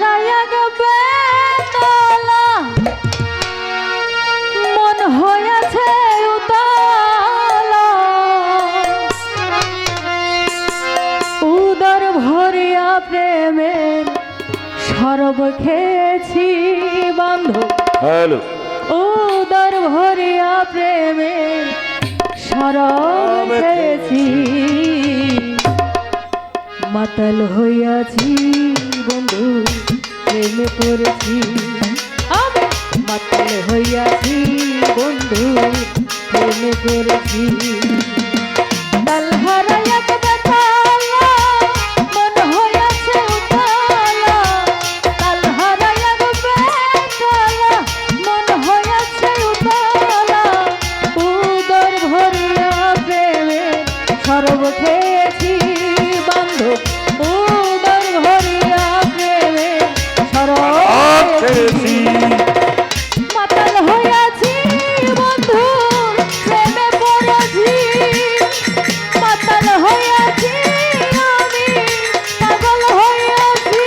হারাইয়া গেবে তলা মন হয়েছে উতালা উদর ভরিয়া প্রেমের সরব খেয়েছি বন্ধু হ্যালো উদর ভরিয়া প্রেমের সরব খেয়েছি মাতাল হইয়াছি বন্ধু প্রেমে পড়েছি আমি মাতাল হইয়াছি বন্ধু প্রেমে পড়েছি তাল হারাইয়া গেবে তালা মন হইয়াছে উতালা তাল হারাইয়া গেবে তালা মন হইয়াছে উতালা উদর ভরিয়া প্রেমে সরব খেয়েছি বান্ধব উদর ভরিয়া প্রেমে সরব খেয়েছি মাতাল হইয়াছি বন্ধু প্রেমে পড়েছি মাতাল হইয়াছি আমি পাগল হইয়াছি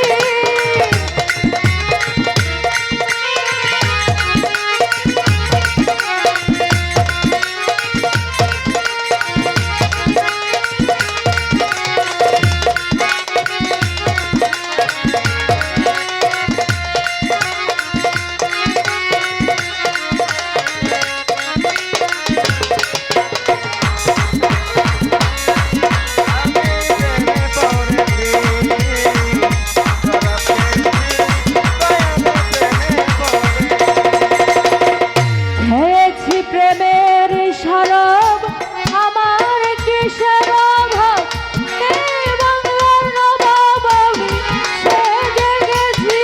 খেয়েছি প্রেমের শরব আমার কিসের অভাব এই বাংলার নবাব আমি সেজে গেছি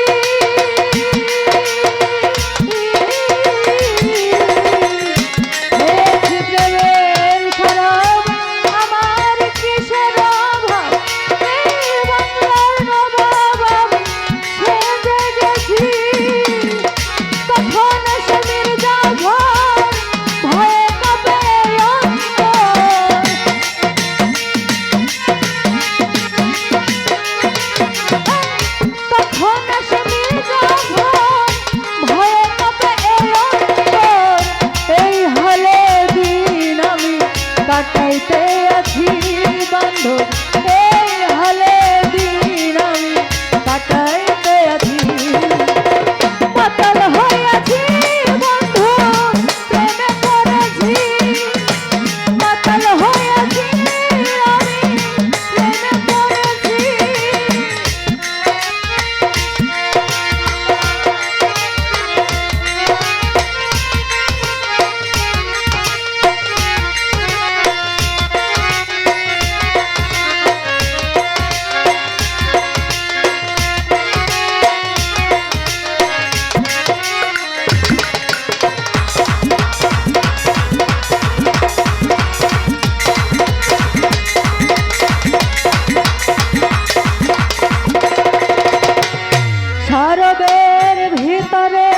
খেয়েছি প্রেমের শরব আমার কিসের অভাব এই বাংলার নবাব আমি সেজে গেছি কখন সে মির্জাফর ভয়ে কাঁপে অন্তর কখন সে মির্জাফর ভয়ে কাঁপে অন্তর এই হালে দিন আমি কাটাইতে আছি বান্ধব এই হালে দিন আমি কাটাইতে আছি মাতাল হইয়াছি বন্ধু প্রেমে পড়েছি মাতাল হইয়াছি আমি প্রেমে পড়েছি সরবের ভিতরে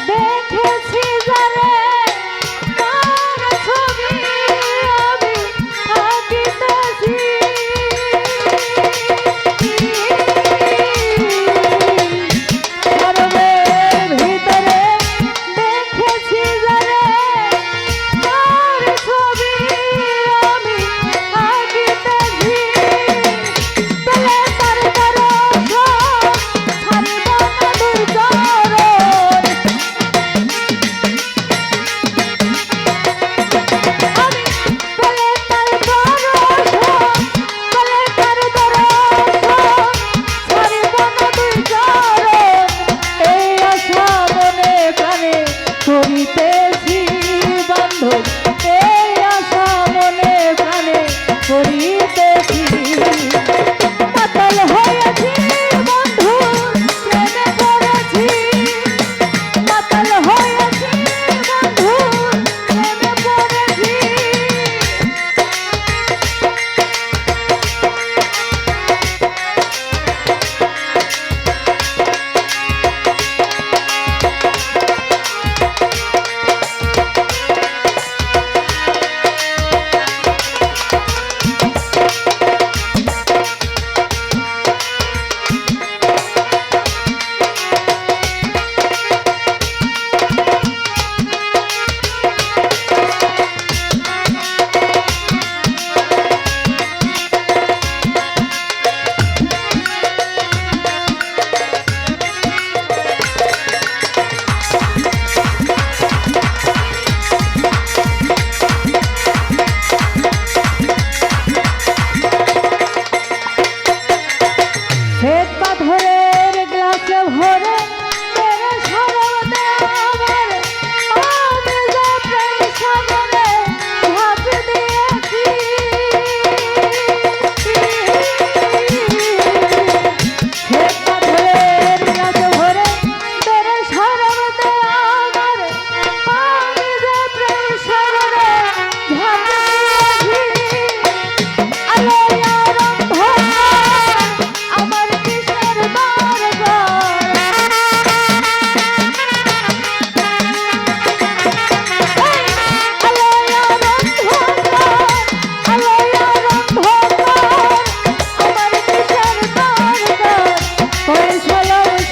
দেখেছি যারে তার ছবি আমি আঁকিতেছি সরবের ভিতরে দেখেছি যারে তার ছবি আমি আঁকিতেছি পেলে তার পরশ ছাড়িব না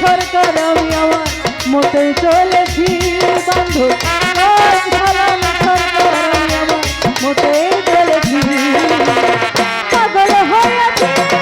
সরকার আমি আমার মতে চলেছি বন্ধু সালাম সরকার আমি আমার মতে চলেছি পাগল হয়েছি